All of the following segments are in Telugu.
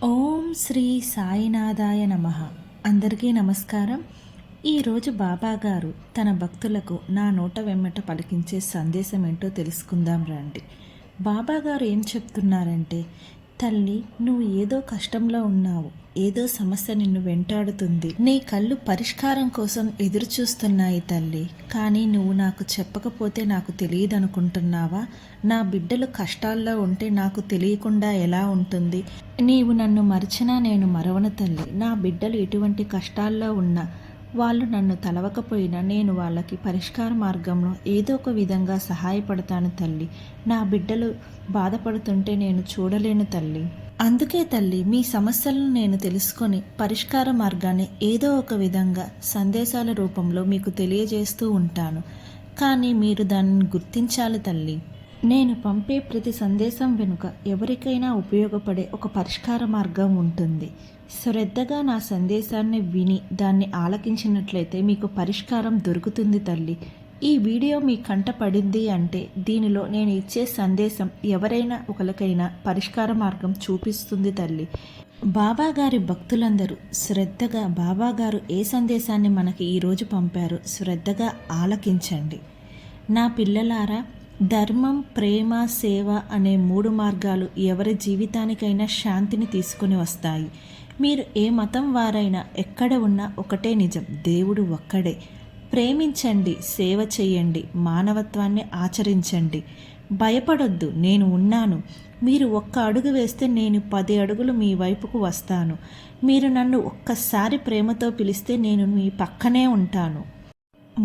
ఓం శ్రీ సాయినాథాయ నమః. అందరికీ నమస్కారం. ఈరోజు బాబాగారు తన భక్తులకు నా నోట వెమ్మట పలికించే సందేశం ఏంటో తెలుసుకుందాం రండి. బాబాగారు ఏం చెప్తున్నారంటే, తల్లి, నువ్వు ఏదో కష్టంలో ఉన్నావు, ఏదో సమస్య నిన్ను వెంటాడుతుంది, నీ కళ్ళు పరిష్కారం కోసం ఎదురు చూస్తున్నాయి తల్లి. కానీ నువ్వు నాకు చెప్పకపోతే నాకు తెలియదనుకుంటున్నావా? నా బిడ్డలు కష్టాల్లో ఉంటే నాకు తెలియకుండా ఎలా ఉంటుంది? నీవు నన్ను మరిచినా నేను మరవను తల్లి. నా బిడ్డలు ఎటువంటి కష్టాల్లో ఉన్నా, వాళ్ళు నన్ను తలవకపోయినా నేను వాళ్ళకి పరిష్కార మార్గంలో ఏదో ఒక విధంగా సహాయపడతాను తల్లి. నా బిడ్డలు బాధపడుతుంటే నేను చూడలేను తల్లి. అందుకే తల్లి, మీ సమస్యలను నేను తెలుసుకొని పరిష్కార మార్గాన్ని ఏదో ఒక విధంగా సందేశాల రూపంలో మీకు తెలియజేస్తూ ఉంటాను. కానీ మీరు దానిని గుర్తించాలి తల్లి. నేను పంపే ప్రతి సందేశం వెనుక ఎవరికైనా ఉపయోగపడే ఒక పరిష్కార మార్గం ఉంటుంది. శ్రద్ధగా నా సందేశాన్ని విని దాన్ని ఆలకించినట్లయితే మీకు పరిష్కారం దొరుకుతుంది తల్లి. ఈ వీడియో మీ కంట పడింది అంటే దీనిలో నేను ఇచ్చే సందేశం ఎవరైనా ఒకరికైనా పరిష్కార మార్గం చూపిస్తుంది తల్లి. బాబాగారి భక్తులందరూ శ్రద్ధగా బాబాగారు ఏ సందేశాన్ని మనకి ఈరోజు పంపారో శ్రద్ధగా ఆలకించండి. నా పిల్లలారా, ధర్మం, ప్రేమ, సేవ అనే 3 మార్గాలు ఎవరి జీవితానికైనా శాంతిని తీసుకుని వస్తాయి. మీరు ఏ మతం వారైనా ఎక్కడ ఉన్నా ఒకటే నిజం, దేవుడు ఒక్కడే. ప్రేమించండి, సేవ చేయండి, మానవత్వాన్ని ఆచరించండి. భయపడొద్దు, నేను ఉన్నాను. మీరు ఒక్క అడుగు వేస్తే నేను 10 అడుగులు మీ వైపుకు వస్తాను. మీరు నన్ను ఒక్కసారి ప్రేమతో పిలిస్తే నేను మీ పక్కనే ఉంటాను.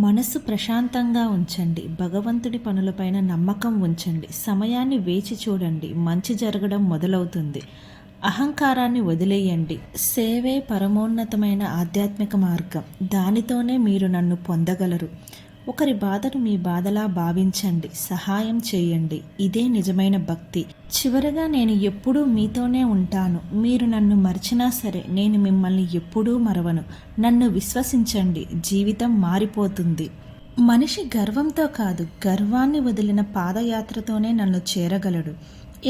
మనసు ప్రశాంతంగా ఉంచండి. భగవంతుడి పనులపైన నమ్మకం ఉంచండి. సమయాన్ని వేచి చూడండి. మంచి జరగడం మొదలవుతుంది. అహంకారాన్ని వదిలేయండి. సేవే పరమోన్నతమైన ఆధ్యాత్మిక మార్గం. దానితోనే మీరు నన్ను పొందగలరు. ఒకరి బాధను మీ బాధలా భావించండి. సహాయం చేయండి. ఇదే నిజమైన భక్తి. చివరగా, నేను ఎప్పుడూ మీతోనే ఉంటాను. మీరు నన్ను మర్చినా సరే నేను మిమ్మల్ని ఎప్పుడూ మరవను. నన్ను విశ్వసించండి, జీవితం మారిపోతుంది. మనిషి గర్వంతో కాదు, గర్వాన్ని వదిలిన పాదయాత్రతోనే నన్ను చేరగలడు.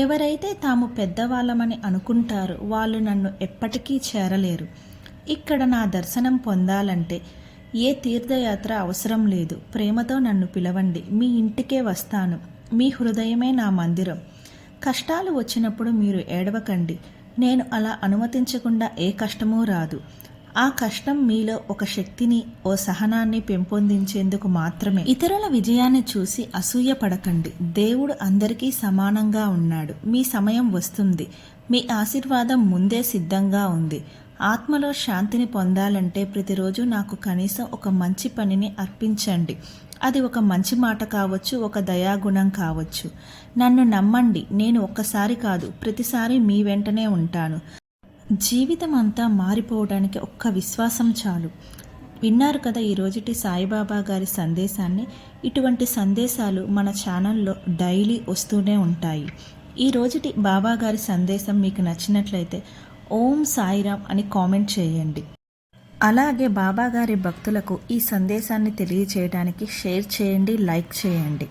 ఎవరైతే తాము పెద్దవాళ్ళమని అనుకుంటారో వాళ్ళు నన్ను ఎప్పటికీ చేరలేరు. ఇక్కడ నా దర్శనం పొందాలంటే ఏ తీర్థయాత్ర అవసరం లేదు. ప్రేమతో నన్ను పిలవండి, మీ ఇంటికే వస్తాను. మీ హృదయమే నా మందిరం. కష్టాలు వచ్చినప్పుడు మీరు ఏడవకండి. నేను అలా అనుమతించకుండా ఏ కష్టమూ రాదు. ఆ కష్టం మీలో ఒక శక్తిని, ఓ సహనాన్ని పెంపొందించేందుకు మాత్రమే. ఇతరుల విజయాన్ని చూసి అసూయ పడకండి. దేవుడు అందరికీ సమానంగా ఉన్నాడు. మీ సమయం వస్తుంది. మీ ఆశీర్వాదం ముందే సిద్ధంగా ఉంది. ఆత్మలో శాంతిని పొందాలంటే ప్రతిరోజు నాకు కనీసం ఒక మంచి పనిని అర్పించండి. అది ఒక మంచి మాట కావచ్చు, ఒక దయాగుణం కావచ్చు. నన్ను నమ్మండి. నేను ఒక్కసారి కాదు, ప్రతిసారి మీ వెంటనే ఉంటాను. జీవితం అంతా మారిపోవడానికి ఒక్క విశ్వాసం చాలు. విన్నారు కదా ఈరోజుటి సాయిబాబా గారి సందేశాన్ని. ఇటువంటి సందేశాలు మన ఛానల్లో డైలీ వస్తూనే ఉంటాయి. ఈ రోజుటి బాబా గారి సందేశం మీకు నచ్చినట్లయితే ఓం సాయిరామ్ అని కామెంట్ చేయండి. అలాగే బాబా గారి భక్తులకు ఈ సందేశాన్ని తెలియచేయడానికి షేర్ చేయండి, లైక్ చేయండి.